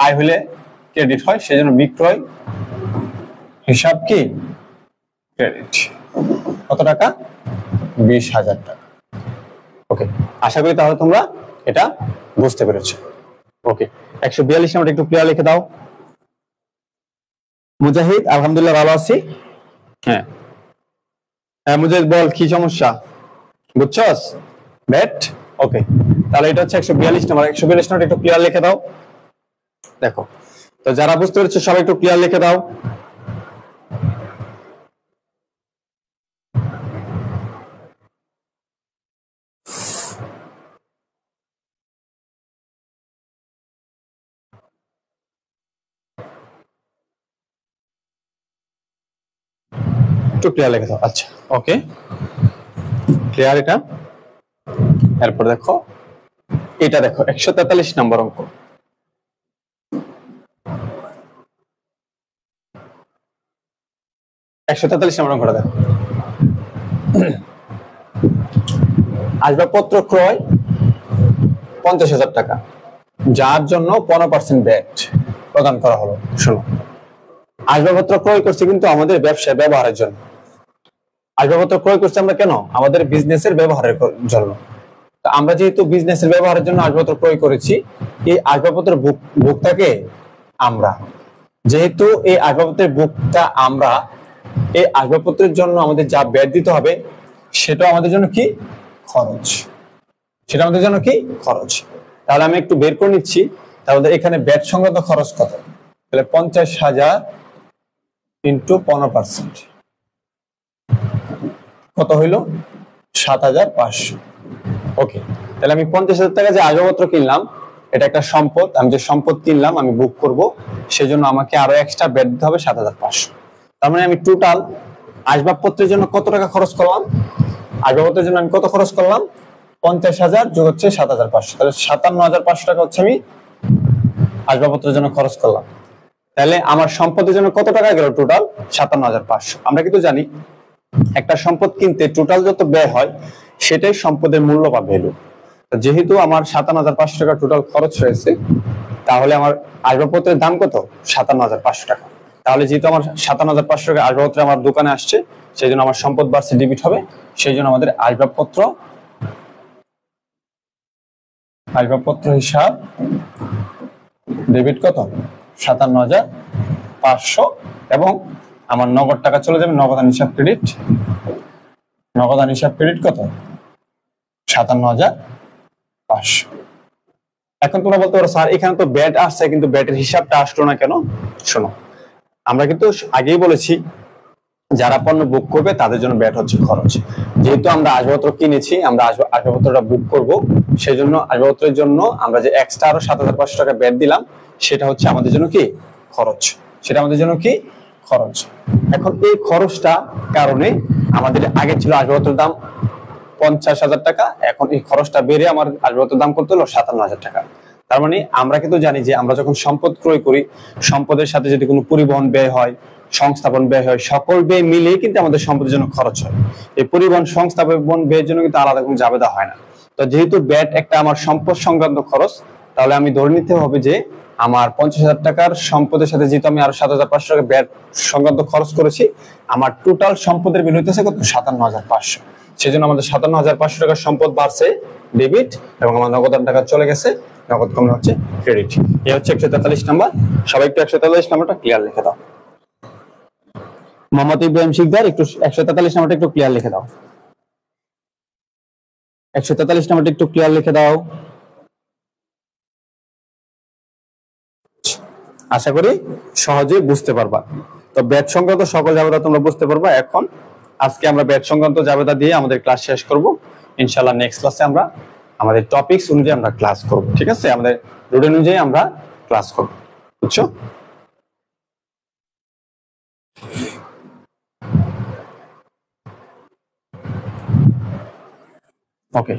আয় হলে ক্রেডিট হয়, সেই জন্য বিক্রয় হিসাব কি ক্রেডিট। কত টাকা? 20,000 টাকা। ওকে, আশা করি তাহলে তোমরা এটা বুঝতে পেরেছো। ওকে, 142 নাম্বার একটু ক্লিয়ার লিখে দাও। মুজাহিদ আলহামদুলিল্লাহ ভালো আছি। হ্যাঁ হ্যাঁ মুজাহিদ বল, কি সমস্যা বুঝছস? ব্যাট। ওকে, তাহলে এটা হচ্ছে 142 নাম্বার। 142 নাম্বার একটু ক্লিয়ার লিখে দাও। দেখো, তো যারা বুঝতে পেরেছো সবাই একটু ক্লিয়ার লিখে দাও। একটু ক্লিয়ার লিখে দাও। আচ্ছা, ওকে, ক্লিয়ার এটা। এরপর দেখো, এটা দেখো 143 নম্বর অঙ্ক। নম্বর অঙ্কটা দেখো। আসবাবপত্র ক্রয় 50,000 টাকা, যার জন্য 15% ব্যাট প্রদান করা হলো। শোনো, আসবাবপত্র ক্রয় করছি কিন্তু আমাদের ব্যবসায় ব্যবহারের জন্য। আসবাবপত্র ক্রয় করছি আমরা কেন? আমাদের বিজনেসের ব্যবহারের জন্য। তো আমরা যেহেতু বিজনেসের ব্যবহারের জন্য আসবাবপত্র ক্রয় করেছি, এই আসবাবপত্রের ভোক্তাকে আমরা, যেহেতু এই আসবাবপত্রের ভোক্তা আমরা, এই আসবাবপত্রের জন্য আমাদের যা ব্যয় দিতে হবে সেটা আমাদের জন্য কি খরচ, সেটা আমাদের জন্য কি খরচ। তাহলে আমি একটু বের করে নিচ্ছি, তাহলে এখানে ব্যাট সংক্রান্ত খরচ কত? তাহলে 50,000 ইন্টু 15% কত হইল? 7,500। ওকে, তাহলে আমি 50,000 টাকা যে আসবাবপত্র কিনলাম, এটা একটা সম্পদ, আমি যে সম্পদ কিনলাম আমি বুক করব, সেজন্য আমাকে আরো এক্সট্রা ব্যাট দিতে হবে 7,500। তার মানে আমি টোটাল আসবাবপত্রের জন্য কত টাকা খরচ করলাম? আসবাবপত্রের জন্য আমি কত খরচ করলাম? 50,000 যোগ হচ্ছে 7,500, তাহলে 57,500 টাকা হচ্ছে আমি আসবাবপত্রের জন্য খরচ করলাম। তাহলে আমার সম্পদের জন্য কত টাকা গেল? টোটাল 57,500। আমরা কিন্তু জানি একটা সম্পদ কিনতে টোটাল যত ব্যয় হয় সেটাই সম্পদের মূল্য বা ভ্যালু। যেহেতু আমার 57,500 টাকা টোটাল খরচ হয়েছে, তাহলে আমার আসবাবপত্রের দাম কত? 57,500 টাকা। তাহলে যেহেতু আমার 57,500 টাকা আসবাবপত্র আমার দোকানে আসছে, সেই জন্য আমার সম্পদ বাড়ছে, ডেবিট হবে। সেই জন্য আমাদের আসবাবপত্র হিসাব ডেবিট কত? 57,500। এবং আমার নগদ টাকা চলে যাবে নগদান হিসাব ক্রেডিট। নগদান হিসাব ক্রেডিট কত? 57,500। এখন তোমরা বলতে পারো স্যার এখানে তো ব্যাট আসছে কিন্তু ব্যাটের হিসাবটা আসলো না কেন? শোনো, আমরা কিন্তু আগেই বলেছি যারা পণ্য বুক করবে তাদের জন্য ব্যাট হচ্ছে খরচ। যেহেতু আমরা আসবাবপত্র কিনেছি, আমরা আসবাবপত্রটা বুক করব, সেই জন্য আসবাবপত্রের জন্য আমরা যে এক্সট্রা আরো 7,500 টাকা ব্যাট দিলাম, সেটা হচ্ছে আমাদের জন্য কি খরচ, সেটা আমাদের জন্য কি খরচ। এখন এই খরচটা কারণে আমাদের আগে ছিল আসবাবপত্রের দাম 50,000 টাকা, এখন এই খরচটা বেড়ে আমার আসবাবপত্রের দাম কত হলো? 57,000 টাকা। তার মানে আমরা কিন্তু জানি যে আমরা যখন সম্পদ ক্রয় করি, সম্পদের সাথে যদি কোনো পরিবহন ব্যয় হয়, সংস্থাপন ব্যয় হয়, সকল ব্যয় মিলিয়ে কিন্তু আমাদের সম্পদের জন্য খরচ হয়। এই পরিবহন সংস্থাপন ব্যয়ের জন্য কিন্তু আলাদা কোনো জাবেদা হয় না। তো যেহেতু ব্যাট একটা আমার সম্পদ সংক্রান্ত খরচ, তাহলে আমি ধরে নিতে হবে যে আমার 50,000 টাকার সম্পদের সাথে যেহেতু আমি আরো 7,500 টাকা ব্যাট সংক্রান্ত খরচ করেছি, আমার টোটাল সম্পদের বিল হইতেছে কত? 57,500। সেজন্য আমাদের 57,500 টাকার সম্পদ বাড়ছে ডেবিট, এবং আমার নগদান টাকা চলে গেছে নগদ কমে হচ্ছে ক্রেডিট। এই হচ্ছে 143 নাম্বার। সবাই একটু 143 নাম্বারটা ক্লিয়ার লিখে দাও। মোহাম্মদ ইব্রাহিম শিকদার একটু 143 নাম্বারটা একটু ক্লিয়ার লিখে দাও। 143 নাম্বারটা একটু ক্লিয়ার লিখে দাও। আশা করি সহজেই বুঝতে পারবা। তো ব্যাট সংক্রান্ত সকল জাবেদা তোমরা বুঝতে পারবা। এখন আজকে আমরা ব্যাট সংক্রান্ত জাবেদা দিয়ে আমাদের ক্লাস শেষ করব। ইনশাআল্লাহ নেক্সট ক্লাসে আমরা আমাদের টপিকস অনুযায়ী আমরা ক্লাস করব। ঠিক আছে, আমাদের রুটিন অনুযায়ী আমরা ক্লাস করব, বুঝছো? ওকে,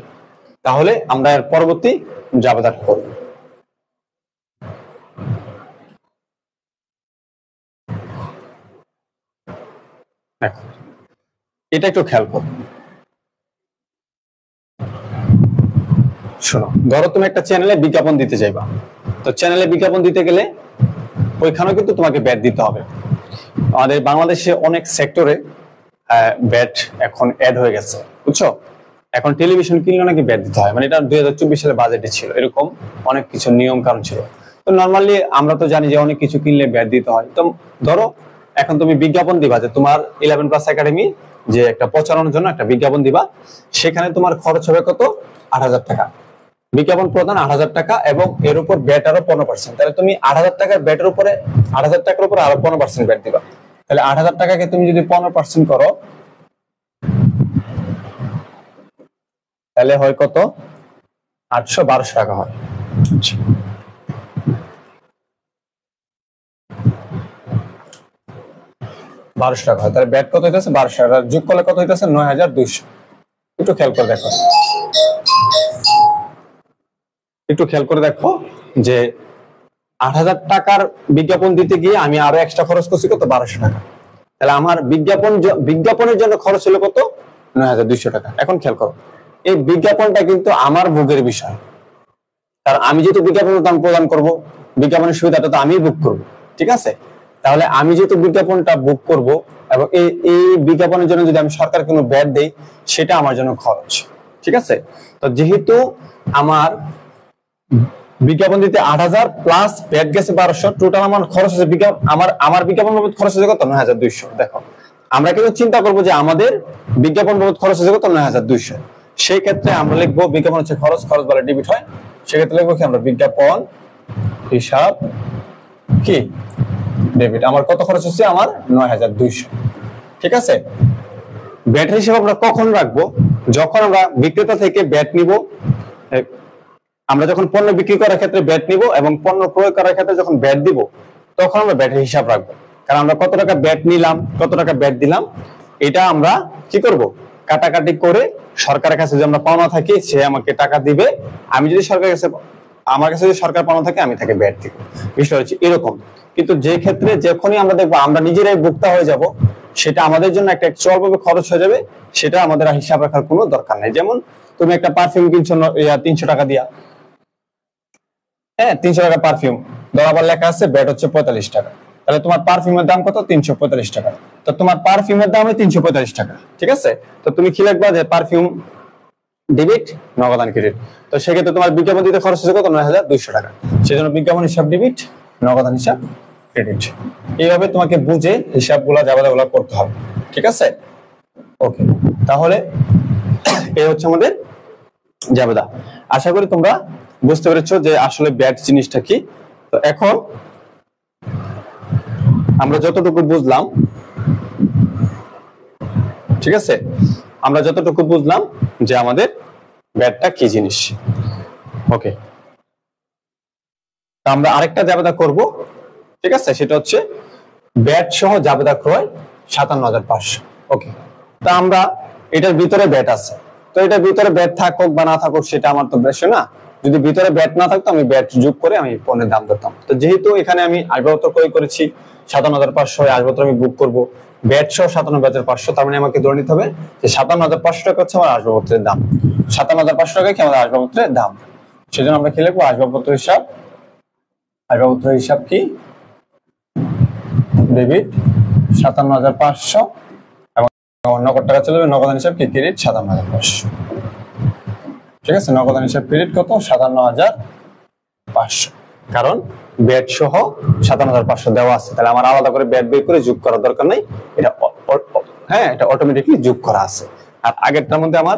তাহলে আমরা এর পরবর্তী জাবেদা করব। এটা একটু খেয়াল করো, শোনো। ধরো তুমি একটা চ্যানেলে বিজ্ঞাপন দিতে চাইবা, তো চ্যানেলে বিজ্ঞাপন দিতে গেলে ওইখানেও কিন্তু তোমাকে ব্যাট দিতে হবে। আমাদের বাংলাদেশে অনেক সেক্টরে ব্যাট এখন অ্যাড হয়ে গেছে, বুঝছো? এখন টেলিভিশন কিনলেও নাকি ব্যাট দিতে হয়, মানে এটা 2024 সালে বাজেটে ছিল, এরকম অনেক কিছু নিয়ম কানুন ছিল। তো নর্মালি আমরা তো জানি যে অনেক কিছু কিনলে ব্যাট দিতে হয়। তো ধরো এখন তুমি বিজ্ঞাপন দিবা যে তোমার 11+ একাডেমি যে একটা প্রচারণার জন্য একটা বিজ্ঞাপন দিবা, সেখানে তোমার খরচ হবে কত? 8,000 টাকা। বিজ্ঞাপন প্রদান 8,000 টাকা এবং এর উপর ব্যাট আরো 15%। তাহলে তুমি 8,000 টাকার ব্যাটের উপরে 8,000 টাকার উপরে আরো 15% ব্যাট দিবা। তাহলে 8,000 টাকাকে তুমি যদি 15% করো তাহলে হয় কত? 800-1200 টাকা হয়। 1200 টাকা হয়। তাহলে ব্যাট কত হইতেছে? 1200 টাকা। যোগ করলে কত হইতেছে? 9,200। একটু খেয়াল করে দেখো, একটু খেয়াল করে দেখো যে 8,000 টাকার বিজ্ঞাপন দিতে গিয়ে আমি আরো এক্সট্রা খরচ করছি কত? 1200 টাকা। তাহলে আমার বিজ্ঞাপনের জন্য খরচ হলো কত? 9,200 টাকা। এখন খেয়াল করো, এই বিজ্ঞাপনটা কিন্তু আমার ভোগের বিষয়, কারণ আমি যেহেতু বিজ্ঞাপন প্রদান করব, বিজ্ঞাপনের সুবিধাটা তো আমিই বুক করব। ঠিক আছে, তাহলে আমি যেহেতু বিজ্ঞাপনটা বুক করব এবং এই বিজ্ঞাপনের জন্য যদি আমি সরকার কোনো ব্যাট দেই, সেটা আমার জন্য খরচ। ঠিক আছে, তো যেহেতু আমার বিজ্ঞাপন দিতে 8,000 প্লাস ব্যাট গেছে 1200, টোটাল আমার খরচ হচ্ছে আমার বিজ্ঞাপন বাবদ খরচ হচ্ছে কত? 9,200। দেখো, আমরা কিন্তু চিন্তা করবো যে আমাদের বিজ্ঞাপন বাবদ খরচ হচ্ছে কত? 9,200। সেই ক্ষেত্রে আমরা লিখবো বিজ্ঞাপন হচ্ছে খরচ, খরচ বলে ডেবিট হয়। সেক্ষেত্রে লিখবো কি আমরা? বিজ্ঞাপন হিসাব কি ডেবিট। আমার কত খরচ হচ্ছে? আমার 9,200। ঠিক আছে, ব্যাটের হিসাব আমরা কখন রাখবো? যখন আমরা বিক্রেতা থেকে ব্যাট নিব, আমরা যখন পণ্য বিক্রি করার ক্ষেত্রে ব্যাট নিব এবং পণ্য ক্রয় করার ক্ষেত্রে যখন ব্যাট দিব, তখন আমরা ব্যাটের হিসাব রাখবো। কারণ আমরা কত টাকা ব্যাট নিলাম, কত টাকা ব্যাট দিলাম, এটা আমরা কি করব? কাটাকাটি করে সরকারের কাছে যে আমরা পাওনা থাকি, সে আমাকে টাকা দিবে। আমি যদি সরকারের কাছে, আমার কাছে যদি সরকার পাওনা থাকে, আমি তাকে ব্যাট দিব। বিষয়টা হচ্ছে এরকম। কিন্তু যে ক্ষেত্রে যখনই আমরা দেখবো আমরা নিজেরাই ভোক্তা হয়ে যাব, সেটা আমাদের জন্য একটা অ্যাকচুয়ালভাবে খরচ হয়ে যাবে, সেটা আমাদের হিসাব রাখার কোনো দরকার নেই। যেমন তুমি একটা পারফিউম কিনছো 300 টাকা দিয়া, হ্যাঁ 300 টাকা পারফিউম, ধর আবার লেখা আছে ব্যাট হচ্ছে 45 টাকা। তাহলে তোমার পারফিউমের দাম কত? 345 টাকা। তো তোমার পারফিউমের দাম 345 টাকা। ঠিক আছে, তো তুমি কি লিখবা? যে পারফিউম ডেবিট, নগদান ক্রেডিট। তো সেক্ষেত্রে তোমার বিজ্ঞাপন দিতে খরচ হচ্ছে কত? 9,200 টাকা। সেজন্য বিজ্ঞাপন হিসাব ডেবিট, নগদান হিসাব ক্রেডিট। এইভাবে তোমাকে বুঝে হিসাবগুলো জাবেদাগুলো করতে হবে। ঠিক আছে, ওকে। তাহলে এই হচ্ছে আমাদের জাবেদা। আশা করি তোমরা বুঝতে পেরেছো যে আসলে ব্যাট জিনিসটা কি। তো এখন আমরা যতটুকু বুঝলাম, ঠিক আছে, আমরা যতটুকু বুঝলাম যে আমাদের ব্যাটটা কি জিনিস। ওকে, আমরা আরেকটা জাবেদা করব। ঠিক আছে, সেটা হচ্ছে ব্যাট সহ জাবেদা ক্রয় 57,500। ওকে, তা আমরা এটার ভিতরে ব্যাট আছে, তো এটার ভিতরে ব্যাট থাকুক বা না থাকুক সেটা আমার তো বিষয় না। যদি ভিতরে ব্যাট না থাকতো আমি ব্যাট যোগ করে আমি পণ্যের দাম ধরতাম। তো যেহেতু এখানে আমি আসবাবপত্র ক্রয় করেছি 57,500, আসবাবপত্র আমি বুক করব ব্যাট সহ 57,500, তার মানে আমাকে ধরে নিতে হবে যে 57,500 টাকা হচ্ছে আমার আসবাবপত্রের দাম। 57,500 টাকা কি আমাদের আসবাবপত্রের দাম। সেজন্য আমরা কি লিখবো? আসবাবপত্র হিসাব, আসবাবপত্র হিসাব কি ডেবিট 57,500 এবং নগদ টাকা চলে যাবে, নগদান হিসাব কি ক্রেডিট 57,500। ঠিক আছে, নগদান হিসাব ক্রেডিট কত? 57,500। কারণ ব্যাট সহ 57,500 দেওয়া আছে, তাহলে আমার আলাদা করে ব্যাট বের করে যোগ করার দরকার নাই। এটা হ্যাঁ, এটা অটোমেটিকলি যোগ করা আছে। আর আগেরটার মধ্যে আমার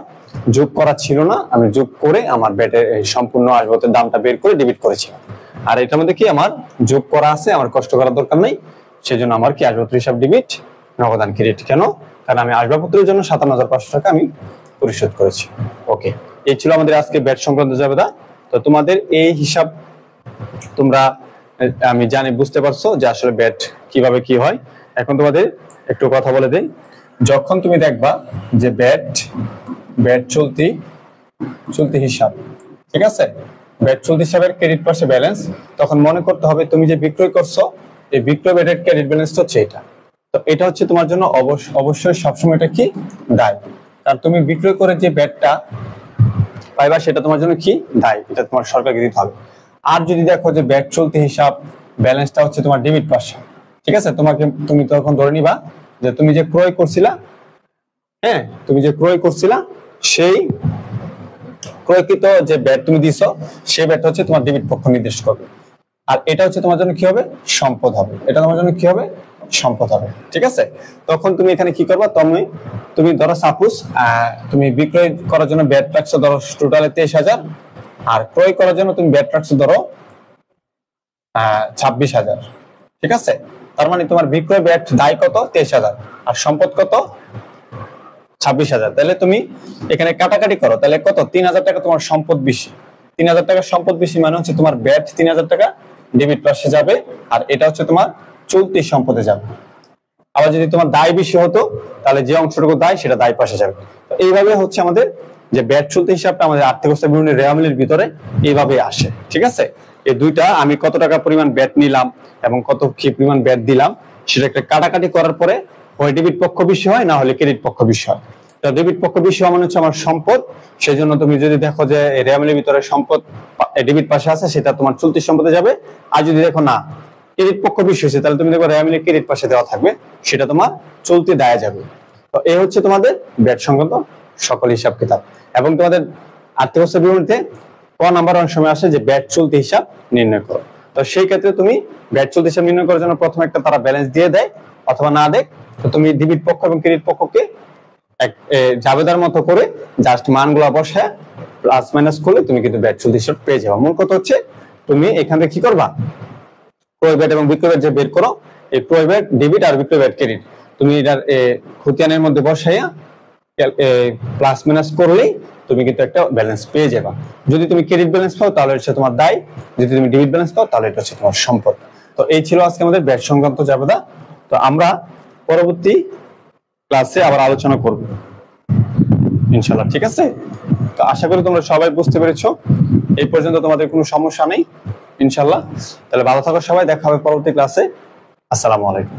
যোগ করা ছিল না, আমি যোগ করে আমার ব্যাটের সম্পূর্ণ আসবাবপত্রের দামটা বের করে ডেবিট করেছিলাম। আর এটার মধ্যে কি আমার যোগ করা আছে, আমার কষ্ট করার দরকার নেই। সেজন্য আমার কি আসবাবপত্র হিসাব ডেবিট, নগদান ক্রেডিট। কেন? কারণ আমি আসবাবপত্রের জন্য 57,500 টাকা আমি পরিশোধ করেছি। ওকে, এই ছিল আমাদের আজকে ব্যাট সংক্রান্ত জাবেদা। তো তোমাদের এই হিসাব তোমরা আমি জানি বুঝতে পারছো যে আসলে ব্যাট কিভাবে কি হয়। এখন তোমাদের একটু কথা বলে দেই। যখন তুমি দেখবা যে ব্যাট চলতি হিসাব, ঠিক আছে, ব্যাট চলতি হিসাবের ক্রেডিট পাশে ব্যালেন্স, তখন মনে করতে হবে তুমি যে বিক্রয় করছো এই বিক্রয় ব্যাটের ক্রেডিট ব্যালেন্সটা হচ্ছে এটা। তো এটা হচ্ছে তোমার জন্য অবশ্যই সবসময় এটা কি দায়, কারণ তুমি বিক্রয় করে যে ব্যাটটা পাইবা সেটা তোমার জন্য কি দায়, এটা তোমার সরকারকে দিতে হবে। আর যদি দেখো যে ব্যাট চলতি হিসাব ব্যালেন্সটা হচ্ছে তোমার ডেবিট পাশে, ঠিক আছে, তুমি তখন ধরে নিবা যে তুমি যে ক্রয় করছিলা, হ্যাঁ, তুমি যে ক্রয় করছিলা সেই ক্রয়কৃত যে ব্যাট তুমি দিছো সেই ব্যাটটা হচ্ছে তোমার ডেবিট পক্ষ নির্দেশ করবে। আর এটা হচ্ছে তোমার জন্য কি হবে, সম্পদ হবে। এটা তোমার জন্য কি হবে, সম্পদ হবে, ঠিক আছে। তখন তুমি এখানে কি করবা, তুমি ধরো সাপোজ তুমি বিক্রয় করার জন্য ব্যাট রাখছো ধরো টোটালে 23,000, আর ক্রয় করার জন্য তুমি ব্যাট রাখছো ধরো 26,000, ঠিক আছে। তার মানে তোমার বিক্রয় ব্যাট দায় কত, 23,000, আর সম্পদ কত, 26,000। তাহলে তুমি এখানে কাটাকাটি করো, তাহলে কত, 3,000 টাকা তোমার সম্পদ বেশি। 3,000 টাকা সম্পদ বেশি মানে হচ্ছে তোমার ব্যাট 3,000 টাকা ডেবিট পাশে যাবে, আর এটা হচ্ছে তোমার চলতি সম্পদে যাবে। আবার যদি তোমার দায় বেশি হতো তাহলে যে অংশটুকু দায় সেটা দায় পাশে যাবে। তো এইভাবে হচ্ছে আমাদের যে ব্যাট চলতি হিসাবটা আমাদের আর্থিক অবস্থা বিবরণী রেওয়ামিলের ভিতরে এইভাবে আসে, ঠিক আছে। এই দুইটা আমি কত টাকা পরিমাণ ব্যাট নিলাম এবং কত কি পরিমাণ ব্যাট দিলাম সেটা একটা কাটাকাটি করার পরে হয় ডেবিট পক্ষ বেশি হয়, না হলে ক্রেডিট পক্ষ বেশি হয়। তো ডেবিট পক্ষ বেশি হওয়া মানে হচ্ছে আমার সম্পদ, সেই জন্য তুমি যদি দেখো যে রেওয়ামিলের ভিতরে সম্পদ ডেবিট পাশে আছে সেটা তোমার চলতি সম্পদে যাবে। আর যদি দেখো না ক্রেডিট পক্ষ বেশি হয়েছে তাহলে তুমি দেখো রেওয়ামিলের ক্রেডিট পাশে দেওয়া থাকবে, সেটা তোমার চলতি দায়ে যাবে। তো এই হচ্ছে তোমাদের ব্যাট সংক্রান্ত সকল হিসাব কিতাব। এবং তোমাদের আর্থিক অবস্থা বিবরণীতে ক নাম্বার অনেক সময় আসে যে ব্যাট চলতি হিসাব নির্ণয় করো। তো সেই ক্ষেত্রে তুমি ব্যাট চলতি হিসাব নির্ণয় করার জন্য প্রথমে একটা তারা ব্যালেন্স দিয়ে দেয় অথবা না দেয়, তো তুমি ডেবিট পক্ষ এবং ক্রেডিট পক্ষকে জাবেদার মতো করে জাস্ট মানগুলা বসায় প্লাস মাইনাস করলে তুমি কিন্তু ব্যাট চলতি হিসাব পেয়ে যাবে। মূল কথা হচ্ছে তুমি এখান থেকে কি করবা, ক্রয় ব্যাট এবং বিক্রয় ব্যাট যে বের করো, এই ক্রয় ব্যাট ডেবিট আর বিক্রয় ব্যাট ক্রেডিট তুমি এটার খতিয়ানের মধ্যে বসাইয়া প্লাস মাইনাস করলেই তুমি কিন্তু একটা ব্যালেন্স পেয়ে যাবা। যদি তুমি ক্রেডিট ব্যালেন্স পাও তাহলে হচ্ছে তোমার দায়, যদি তুমি ডেবিট ব্যালেন্স পাও তাহলে এটা হচ্ছে তোমার সম্পদ। তো এই ছিল আজকে আমাদের ব্যাট সংক্রান্ত জাবেদা। তো আমরা পরবর্তী ক্লাসে আবার আলোচনা করব ইনশাআল্লাহ, ঠিক আছে। তো আশা করি তোমরা সবাই বুঝতে পেরেছো, এই পর্যন্ত তোমাদের কোনো সমস্যা নেই ইনশাআল্লাহ। তাহলে ভালো থাকো সবাই, দেখা হবে পরবর্তী ক্লাসে। আসসালামু আলাইকুম।